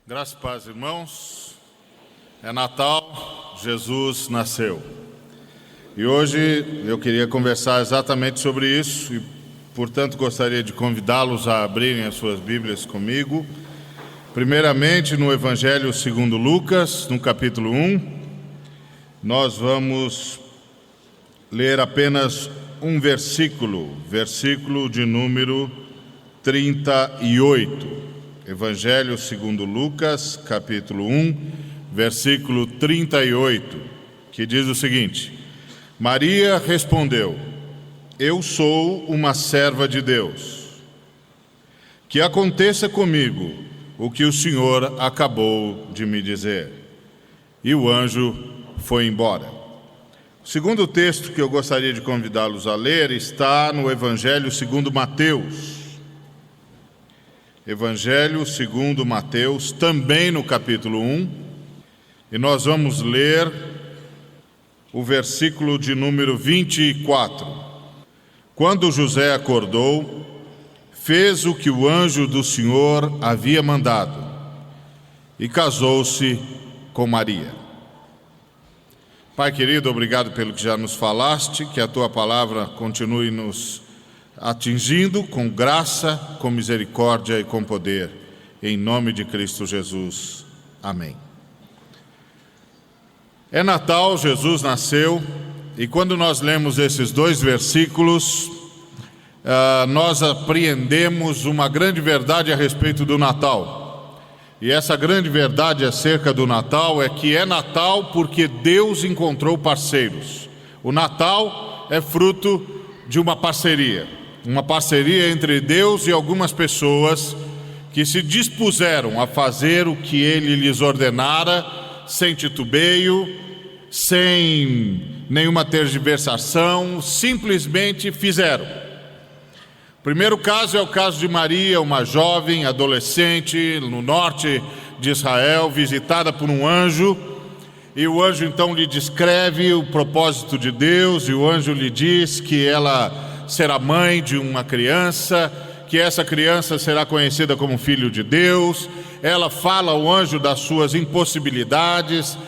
Graças e paz, irmãos. É Natal, Jesus nasceu. E hoje eu queria conversar exatamente sobre isso e, portanto, gostaria de convidá-los a abrirem as suas Bíblias comigo. Primeiramente, no Evangelho segundo Lucas, no capítulo 1, nós vamos ler apenas um versículo de número 38. Evangelho segundo Lucas, capítulo 1, versículo 38, que diz o seguinte: Maria respondeu: Eu sou uma serva de Deus. Que aconteça comigo o que o Senhor acabou de me dizer. E o anjo foi embora. O segundo texto que eu gostaria de convidá-los a ler está no Evangelho segundo Mateus. Evangelho segundo Mateus, também no capítulo 1, e nós vamos ler o versículo de número 24. Quando José acordou, fez o que o anjo do Senhor havia mandado e casou-se com Maria. Pai querido, obrigado pelo que já nos falaste, que a tua palavra continue nos atingindo com graça, com misericórdia e com poder, em nome de Cristo Jesus. Amém. É Natal, Jesus nasceu, e quando nós lemos esses dois versículos, nós apreendemos uma grande verdade a respeito do Natal. E essa grande verdade acerca do Natal é que é Natal porque Deus encontrou parceiros. O Natal é fruto de uma parceria entre Deus e algumas pessoas que se dispuseram a fazer o que Ele lhes ordenara, sem titubeio, sem nenhuma tergiversação, simplesmente fizeram. O primeiro caso é o caso de Maria, uma jovem adolescente no norte de Israel, visitada por um anjo, e o anjo então lhe descreve o propósito de Deus, e o anjo lhe diz que ela será mãe de uma criança, que essa criança será conhecida como filho de Deus. Ela fala ao anjo das suas impossibilidades,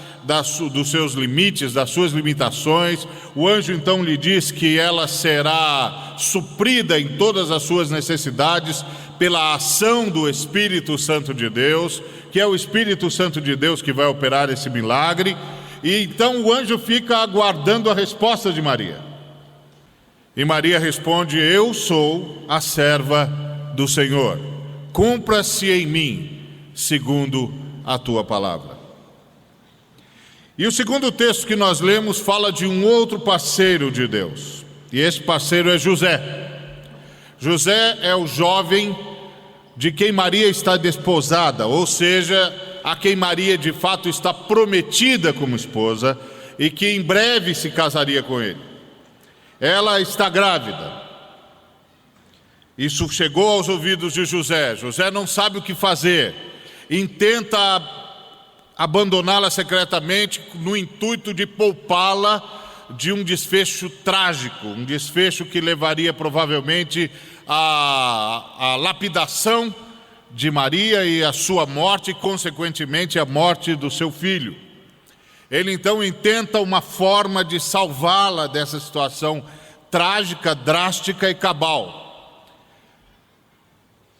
dos seus limites, das suas limitações. O anjo então lhe diz que ela será suprida em todas as suas necessidades pela ação do Espírito Santo de Deus, que é o Espírito Santo de Deus que vai operar esse milagre. E então o anjo fica aguardando a resposta de Maria. E Maria responde: Eu sou a serva do Senhor. Cumpra-se em mim segundo a tua palavra. E o segundo texto que nós lemos fala de um outro parceiro de Deus. E esse parceiro é José. José é o jovem de quem Maria está desposada, ou seja, a quem Maria de fato está prometida como esposa e que em breve se casaria com ele. Ela está grávida. Isso chegou aos ouvidos de José. José não sabe o que fazer. Intenta abandoná-la secretamente no intuito de poupá-la de um desfecho trágico, um desfecho que levaria provavelmente à lapidação de Maria e à sua morte, e consequentemente à morte do seu filho. Ele então intenta uma forma de salvá-la dessa situação trágica, drástica e cabal.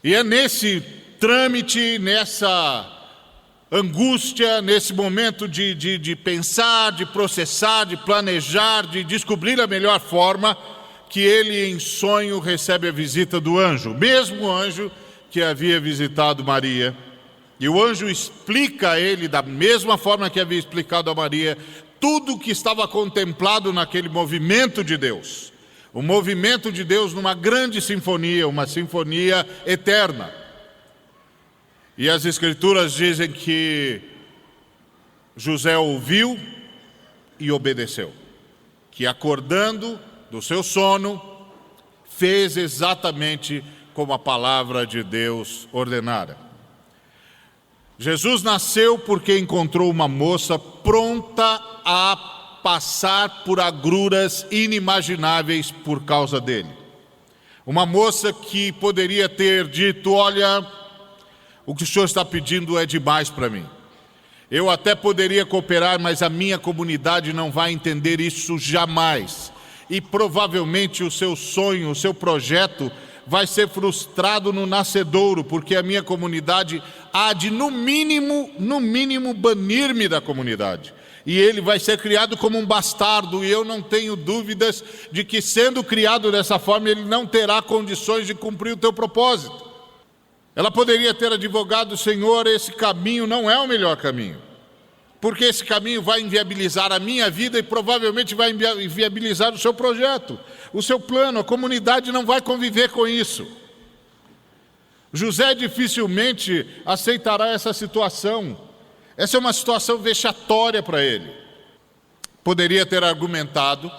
E é nesse trâmite, nessa angústia, nesse momento de pensar, de processar, de planejar, de descobrir a melhor forma, que ele em sonho recebe a visita do anjo, o mesmo anjo que havia visitado Maria. E o anjo explica a ele, da mesma forma que havia explicado a Maria, tudo o que estava contemplado naquele movimento de Deus. O movimento de Deus numa grande sinfonia, uma sinfonia eterna. E as Escrituras dizem que José ouviu e obedeceu. Que acordando do seu sono, fez exatamente como a palavra de Deus ordenara. Jesus nasceu porque encontrou uma moça pronta a passar por agruras inimagináveis por causa dele. Uma moça que poderia ter dito: olha, O que o Senhor está pedindo é demais para mim. Eu até poderia cooperar, mas a minha comunidade não vai entender isso jamais. E provavelmente o seu sonho, o seu projeto vai ser frustrado no nascedouro, porque a minha comunidade há de, no mínimo, banir-me da comunidade. E ele vai ser criado como um bastardo, e eu não tenho dúvidas de que, sendo criado dessa forma, ele não terá condições de cumprir o teu propósito. Ela poderia ter advogado: Senhor, esse caminho não é o melhor caminho, porque esse caminho vai inviabilizar a minha vida e provavelmente vai inviabilizar o seu projeto, o seu plano. A comunidade não vai conviver com isso. José dificilmente aceitará essa situação. Essa é uma situação vexatória para ele. Poderia ter argumentado,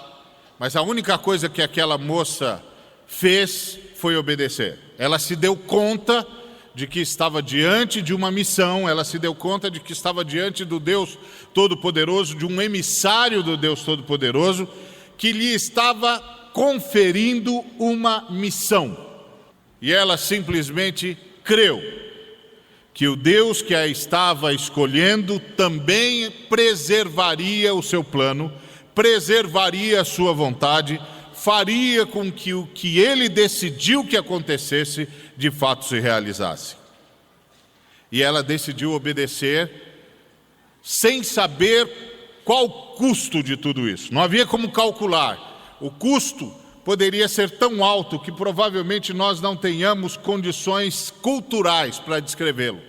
mas a única coisa que aquela moça fez foi obedecer. Ela se deu conta de que estava diante de uma missão, ela se deu conta de que estava diante do Deus Todo-Poderoso, de um emissário do Deus Todo-Poderoso, que lhe estava conferindo uma missão. E ela simplesmente creu que o Deus que a estava escolhendo também preservaria o seu plano, preservaria a sua vontade, faria com que o que ele decidiu que acontecesse, de fato se realizasse. E ela decidiu obedecer, sem saber qual o custo de tudo isso. Não havia como calcular. O custo poderia ser tão alto que provavelmente nós não tenhamos condições culturais para descrevê-lo.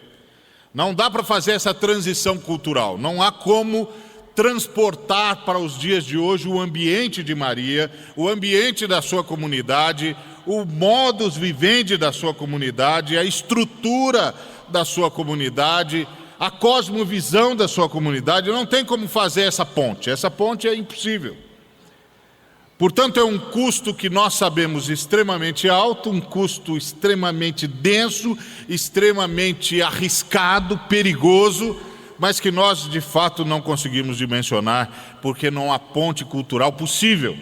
Não dá para fazer essa transição cultural. Não há como transportar para os dias de hoje o ambiente de Maria, o ambiente da sua comunidade, o modus vivendi da sua comunidade, a estrutura da sua comunidade, a cosmovisão da sua comunidade. Não tem como fazer essa ponte é impossível. Portanto, é um custo que nós sabemos extremamente alto, um custo extremamente denso, extremamente arriscado, perigoso, mas que nós de fato não conseguimos dimensionar, porque não há ponte cultural possível.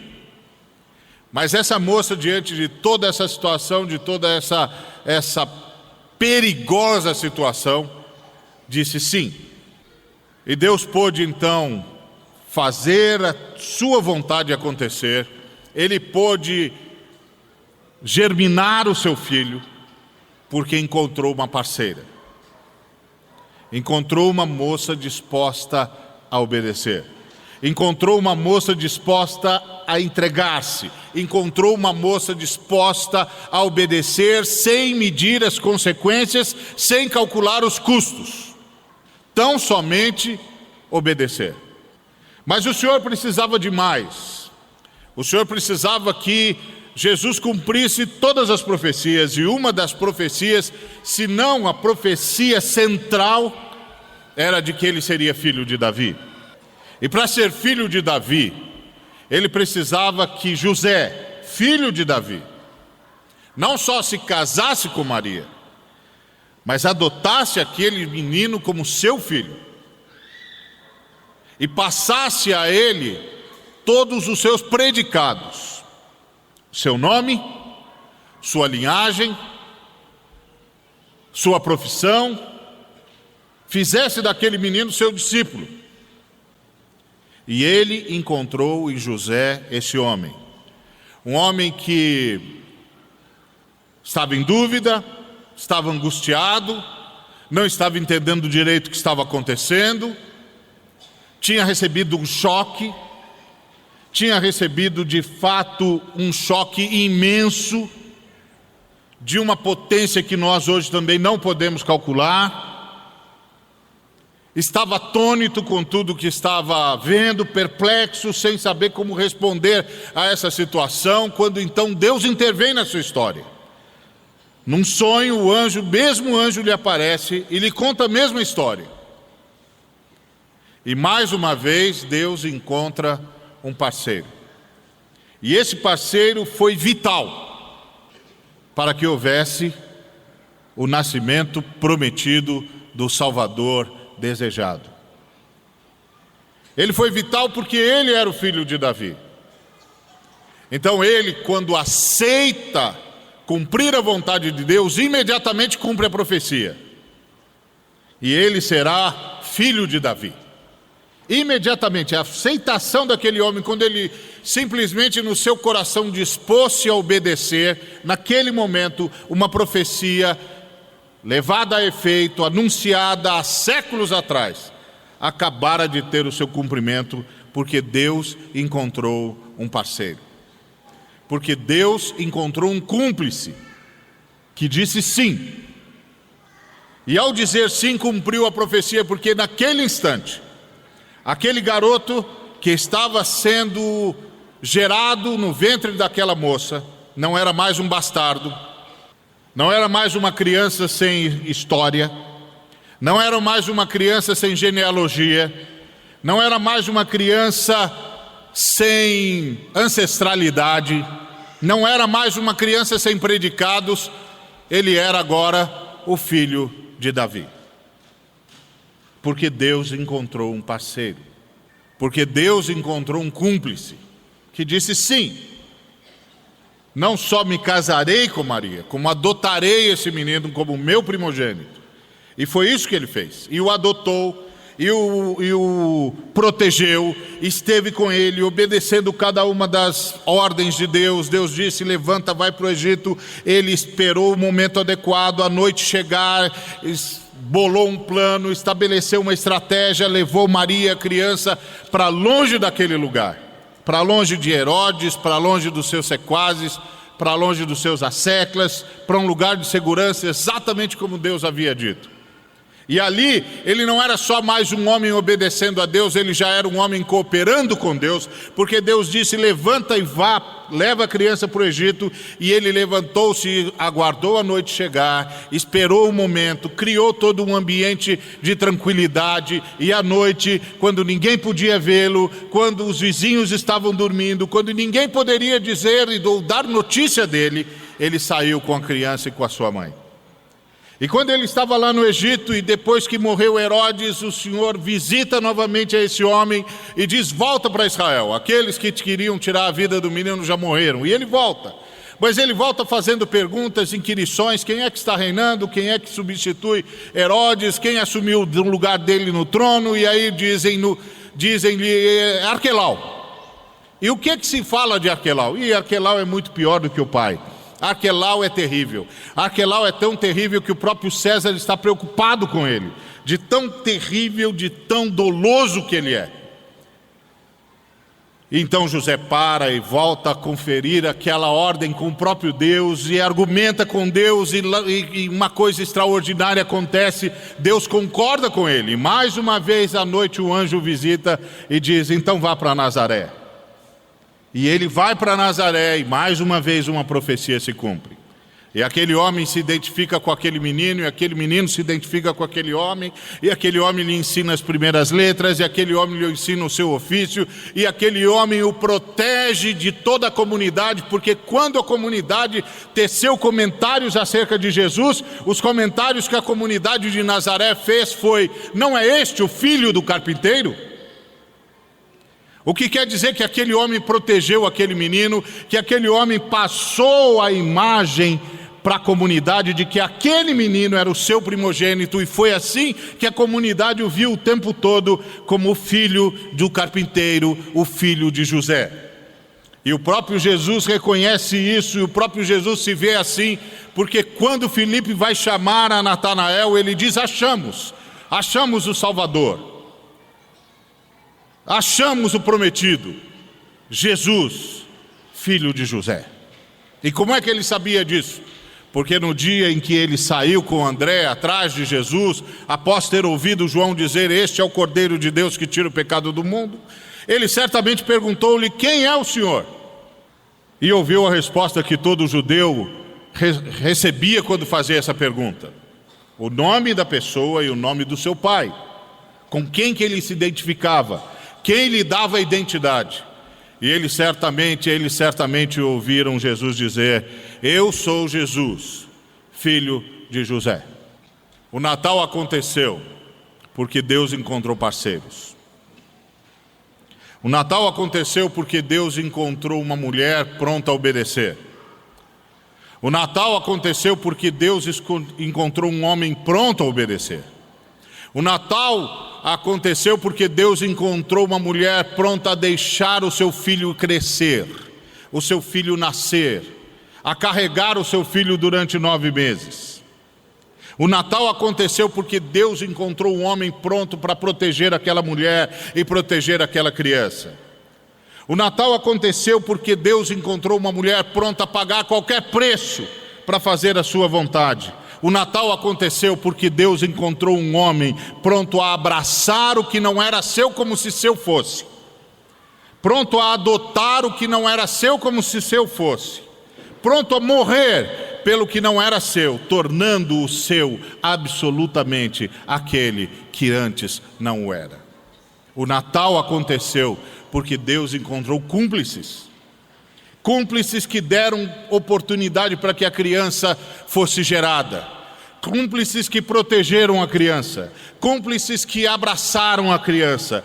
Mas essa moça, diante de toda essa situação, de toda essa perigosa situação, disse sim. E Deus pôde então fazer a sua vontade acontecer. Ele pôde germinar o seu filho, porque encontrou uma parceira. Encontrou uma moça disposta a obedecer. Encontrou uma moça disposta a entregar-se. Encontrou uma moça disposta a obedecer sem medir as consequências, sem calcular os custos. Tão somente obedecer. Mas o Senhor precisava de mais. O Senhor precisava que Jesus cumprisse todas as profecias, e uma das profecias, se não a profecia central, era de que ele seria filho de Davi. E para ser filho de Davi, ele precisava que José, filho de Davi, não só se casasse com Maria, mas adotasse aquele menino como seu filho e passasse a ele todos os seus predicados, seu nome, sua linhagem, sua profissão, fizesse daquele menino seu discípulo. E ele encontrou em José esse homem, um homem que estava em dúvida, estava angustiado, não estava entendendo direito o que estava acontecendo, tinha recebido um choque, tinha recebido de fato um choque imenso, de uma potência que nós hoje também não podemos calcular. Estava atônito com tudo o que estava vendo, perplexo, sem saber como responder a essa situação, quando então Deus intervém na sua história. Num sonho, o mesmo anjo lhe aparece e lhe conta a mesma história. E mais uma vez Deus encontra um parceiro. E esse parceiro foi vital para que houvesse o nascimento prometido do Salvador desejado. Ele foi vital porque ele era o filho de Davi. Então ele, quando aceita cumprir a vontade de Deus, imediatamente cumpre a profecia. e ele será filho de Davi. Imediatamente, a aceitação daquele homem, quando ele simplesmente no seu coração dispôs-se a obedecer, naquele momento, uma profecia levada a efeito, anunciada há séculos atrás, acabara de ter o seu cumprimento, porque Deus encontrou um parceiro. Porque Deus encontrou um cúmplice, que disse sim. E ao dizer sim, cumpriu a profecia, porque naquele instante, aquele garoto que estava sendo gerado no ventre daquela moça, não era mais um bastardo, não era mais uma criança sem história, não era mais uma criança sem genealogia, não era mais uma criança sem ancestralidade, não era mais uma criança sem predicados, ele era agora o filho de Davi. Porque Deus encontrou um parceiro, porque Deus encontrou um cúmplice, que disse sim, não só me casarei com Maria, como adotarei esse menino como meu primogênito. E foi isso que ele fez, e o adotou, e o protegeu, esteve com ele, obedecendo cada uma das ordens de Deus. Deus disse, levanta, vai para o Egito. Ele esperou o momento adequado, a noite chegar, bolou um plano, estabeleceu uma estratégia, levou Maria, a criança, para longe daquele lugar, para longe de Herodes, para longe dos seus sequazes, para longe dos seus asseclas, para um lugar de segurança, exatamente como Deus havia dito. E ali, ele não era só mais um homem obedecendo a Deus, ele já era um homem cooperando com Deus, porque Deus disse, levanta e vá, leva a criança para o Egito, e ele levantou-se, aguardou a noite chegar, esperou o momento, criou todo um ambiente de tranquilidade, e à noite, quando ninguém podia vê-lo, quando os vizinhos estavam dormindo, quando ninguém poderia dizer ou dar notícia dele, ele saiu com a criança e com a sua mãe. E quando ele estava lá no Egito, e depois que morreu Herodes, o Senhor visita novamente a esse homem e diz, volta para Israel. Aqueles que queriam tirar a vida do menino já morreram. E ele volta. Mas ele volta fazendo perguntas, inquirições, quem é que está reinando, quem é que substitui Herodes, quem assumiu o lugar dele no trono, e aí dizem-lhe Arquelau. E o que se fala de Arquelau? E Arquelau é muito pior do que o pai. Arquelau é terrível. Arquelau é tão terrível que o próprio César está preocupado com ele, de tão terrível, de tão doloso que ele é. Então José para e volta a conferir aquela ordem com o próprio Deus e argumenta com Deus, e uma coisa extraordinária acontece, Deus concorda com ele. E mais uma vez à noite o anjo visita e diz, então vá para Nazaré. E ele vai para Nazaré e mais uma vez uma profecia se cumpre. E aquele homem se identifica com aquele menino, e aquele menino se identifica com aquele homem, e aquele homem lhe ensina as primeiras letras, e aquele homem lhe ensina o seu ofício, e aquele homem o protege de toda a comunidade, porque quando a comunidade teceu comentários acerca de Jesus, os comentários que a comunidade de Nazaré fez foi, não é este o filho do carpinteiro? O que quer dizer que aquele homem protegeu aquele menino, que aquele homem passou a imagem para a comunidade de que aquele menino era o seu primogênito, e foi assim que a comunidade o viu o tempo todo como o filho do carpinteiro, o filho de José. E o próprio Jesus reconhece isso, e o próprio Jesus se vê assim, porque quando Filipe vai chamar a Natanael, ele diz, achamos o Salvador. Achamos o prometido, Jesus, filho de José. E como é que ele sabia disso? Porque no dia em que ele saiu com André atrás de Jesus, após ter ouvido João dizer, este é o Cordeiro de Deus que tira o pecado do mundo, ele certamente perguntou-lhe, quem é o Senhor? E ouviu a resposta que todo judeu recebia quando fazia essa pergunta. O nome da pessoa e o nome do seu pai. Com quem que ele se identificava? Quem lhe dava a identidade? E eles certamente ouviram Jesus dizer, eu sou Jesus, filho de José. O Natal aconteceu porque Deus encontrou parceiros. O Natal aconteceu porque Deus encontrou uma mulher pronta a obedecer. O Natal aconteceu porque Deus encontrou um homem pronto a obedecer. O Natal aconteceu porque Deus encontrou uma mulher pronta a deixar o seu filho crescer, o seu filho nascer, a carregar o seu filho durante 9 meses. O Natal aconteceu porque Deus encontrou um homem pronto para proteger aquela mulher e proteger aquela criança. O Natal aconteceu porque Deus encontrou uma mulher pronta a pagar qualquer preço para fazer a sua vontade. O Natal aconteceu porque Deus encontrou um homem pronto a abraçar o que não era seu como se seu fosse, pronto a adotar o que não era seu como se seu fosse, pronto a morrer pelo que não era seu, tornando-o seu absolutamente aquele que antes não o era. O Natal aconteceu porque Deus encontrou cúmplices que deram oportunidade para que a criança fosse gerada, cúmplices que protegeram a criança, cúmplices que abraçaram a criança,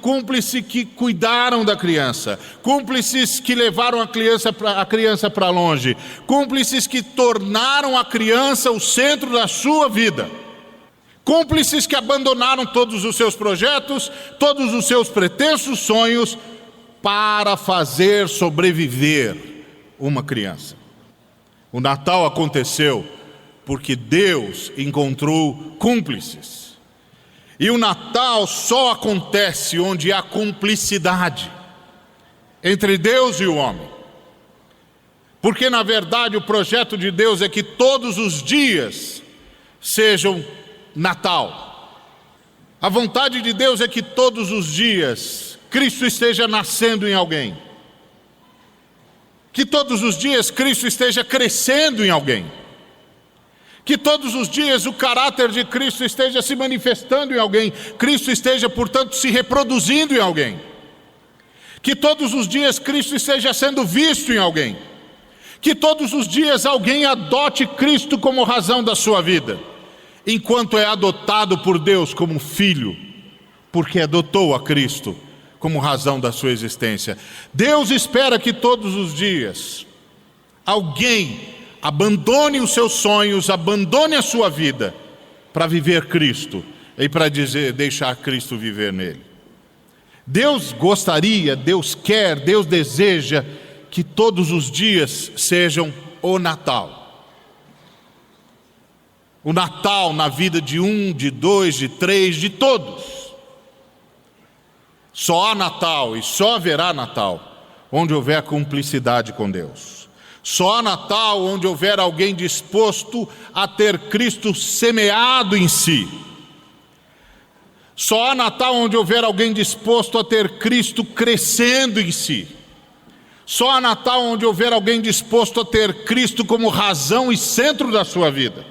cúmplices que cuidaram da criança, cúmplices que levaram a criança para longe, cúmplices que tornaram a criança o centro da sua vida, cúmplices que abandonaram todos os seus projetos, todos os seus pretensos sonhos, para fazer sobreviver uma criança. O Natal aconteceu porque Deus encontrou cúmplices. E o Natal só acontece onde há cumplicidade entre Deus e o homem. Porque na verdade o projeto de Deus é que todos os dias sejam Natal. A vontade de Deus é que todos os dias Cristo esteja nascendo em alguém, que todos os dias Cristo esteja crescendo em alguém, que todos os dias o caráter de Cristo esteja se manifestando em alguém, Cristo esteja, portanto, se reproduzindo em alguém, que todos os dias Cristo esteja sendo visto em alguém, que todos os dias alguém adote Cristo como razão da sua vida, enquanto é adotado por Deus como filho, porque adotou a Cristo como razão da sua existência. Deus espera que todos os dias alguém abandone os seus sonhos, abandone a sua vida para viver Cristo e para deixar Cristo viver nele. Deus gostaria, Deus quer, Deus deseja que todos os dias sejam o Natal. O Natal na vida de um, de dois, de três, de todos. Só há Natal e só haverá Natal onde houver cumplicidade com Deus. Só há Natal onde houver alguém disposto a ter Cristo semeado em si. Só há Natal onde houver alguém disposto a ter Cristo crescendo em si. Só há Natal onde houver alguém disposto a ter Cristo como razão e centro da sua vida.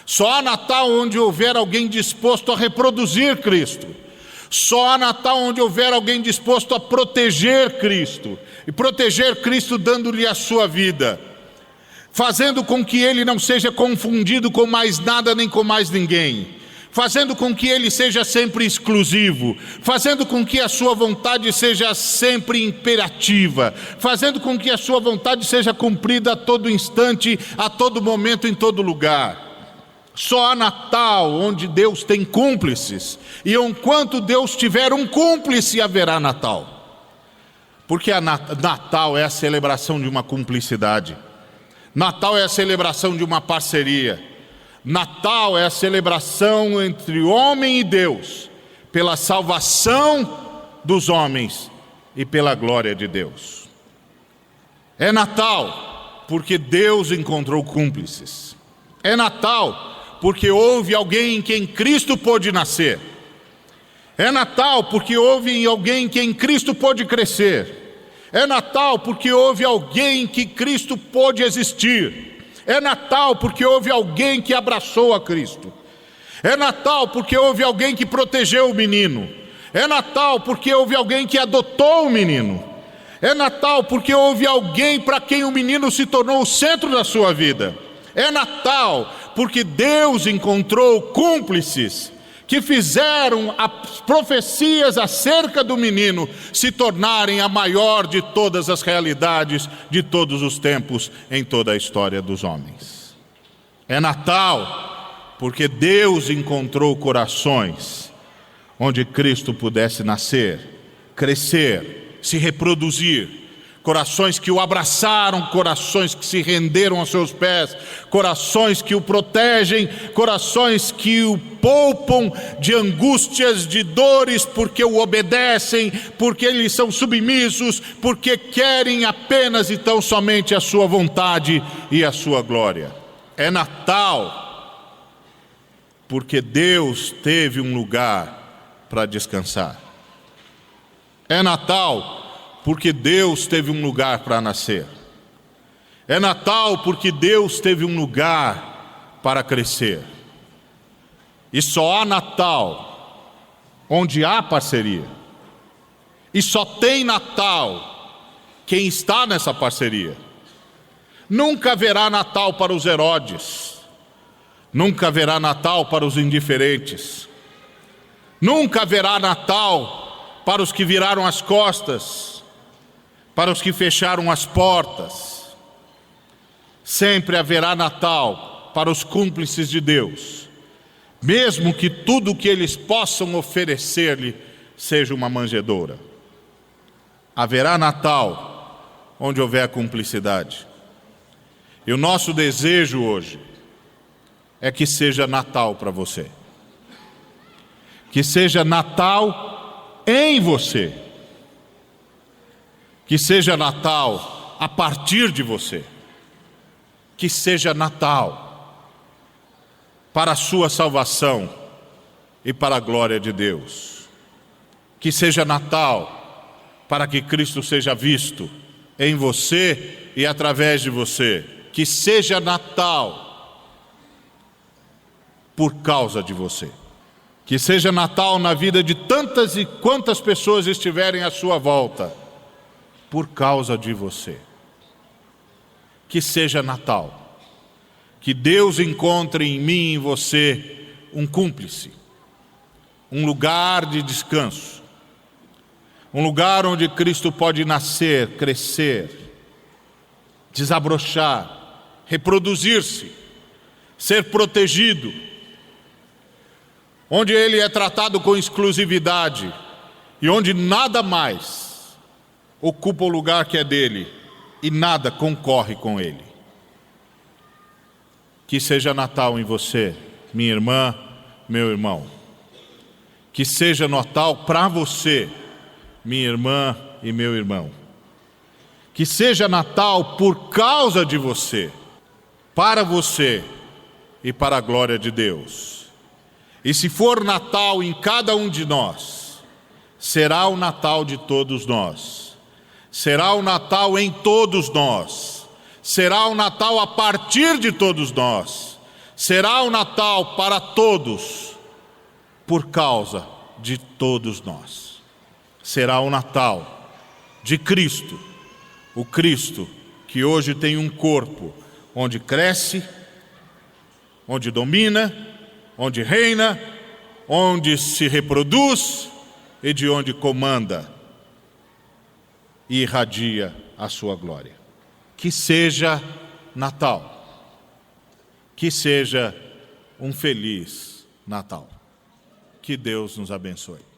Só há Natal onde houver alguém disposto a reproduzir Cristo. Só há Natal onde houver alguém disposto a proteger Cristo, e proteger Cristo dando-lhe a sua vida, fazendo com que ele não seja confundido com mais nada nem com mais ninguém, fazendo com que ele seja sempre exclusivo, fazendo com que a sua vontade seja sempre imperativa, fazendo com que a sua vontade seja cumprida a todo instante, a todo momento, em todo lugar. Só há Natal onde Deus tem cúmplices, e enquanto Deus tiver um cúmplice, haverá Natal. Porque Natal é a celebração de uma cumplicidade, Natal é a celebração de uma parceria, Natal é a celebração entre o homem e Deus, pela salvação dos homens e pela glória de Deus. É Natal porque Deus encontrou cúmplices. É Natal porque houve alguém em quem Cristo pôde nascer. É Natal porque houve em alguém em quem Cristo pôde crescer. É Natal porque houve alguém em que Cristo pôde existir. É Natal porque houve alguém que abraçou a Cristo. É Natal porque houve alguém que protegeu o menino. É Natal porque houve alguém que adotou o menino. É Natal porque houve alguém para quem o menino se tornou o centro da sua vida. É Natal porque Deus encontrou cúmplices que fizeram as profecias acerca do menino se tornarem a maior de todas as realidades de todos os tempos em toda a história dos homens. É Natal porque Deus encontrou corações onde Cristo pudesse nascer, crescer, se reproduzir. Corações que o abraçaram, corações que se renderam aos seus pés, corações que o protegem, corações que o poupam de angústias, de dores, porque o obedecem, porque eles são submissos, porque querem apenas e tão somente a sua vontade e a sua glória. É Natal, porque Deus teve um lugar para descansar. É Natal, porque Deus teve um lugar para nascer. É Natal porque Deus teve um lugar para crescer. E só há Natal onde há parceria. E só tem Natal quem está nessa parceria. Nunca haverá Natal para os Herodes. Nunca haverá Natal para os indiferentes. Nunca haverá Natal para os que viraram as costas, para os que fecharam as portas. Sempre haverá Natal para os cúmplices de Deus, mesmo que tudo o que eles possam oferecer-lhe seja uma manjedoura. Haverá Natal onde houver cumplicidade. E o nosso desejo hoje é que seja Natal para você. Que seja Natal em você. Que seja Natal a partir de você. Que seja Natal para a sua salvação e para a glória de Deus. Que seja Natal para que Cristo seja visto em você e através de você. Que seja Natal por causa de você. Que seja Natal na vida de tantas e quantas pessoas estiverem à sua volta, por causa de você. Que seja Natal. Que Deus encontre em mim e em você um cúmplice, um lugar de descanso, um lugar onde Cristo pode nascer, crescer, desabrochar, reproduzir-se, ser protegido, onde Ele é tratado com exclusividade e onde nada mais ocupa o lugar que é dele e nada concorre com ele. Que seja Natal em você, minha irmã, meu irmão. Que seja Natal para você, minha irmã e meu irmão. Que seja Natal por causa de você, para você e para a glória de Deus. E se for Natal em cada um de nós, será o Natal de todos nós. Será o Natal em todos nós. Será o Natal a partir de todos nós. Será o Natal para todos, por causa de todos nós. Será o Natal de Cristo, o Cristo que hoje tem um corpo onde cresce, onde domina, onde reina, onde se reproduz e de onde comanda e irradia a sua glória. Que seja Natal. Que seja um feliz Natal. Que Deus nos abençoe.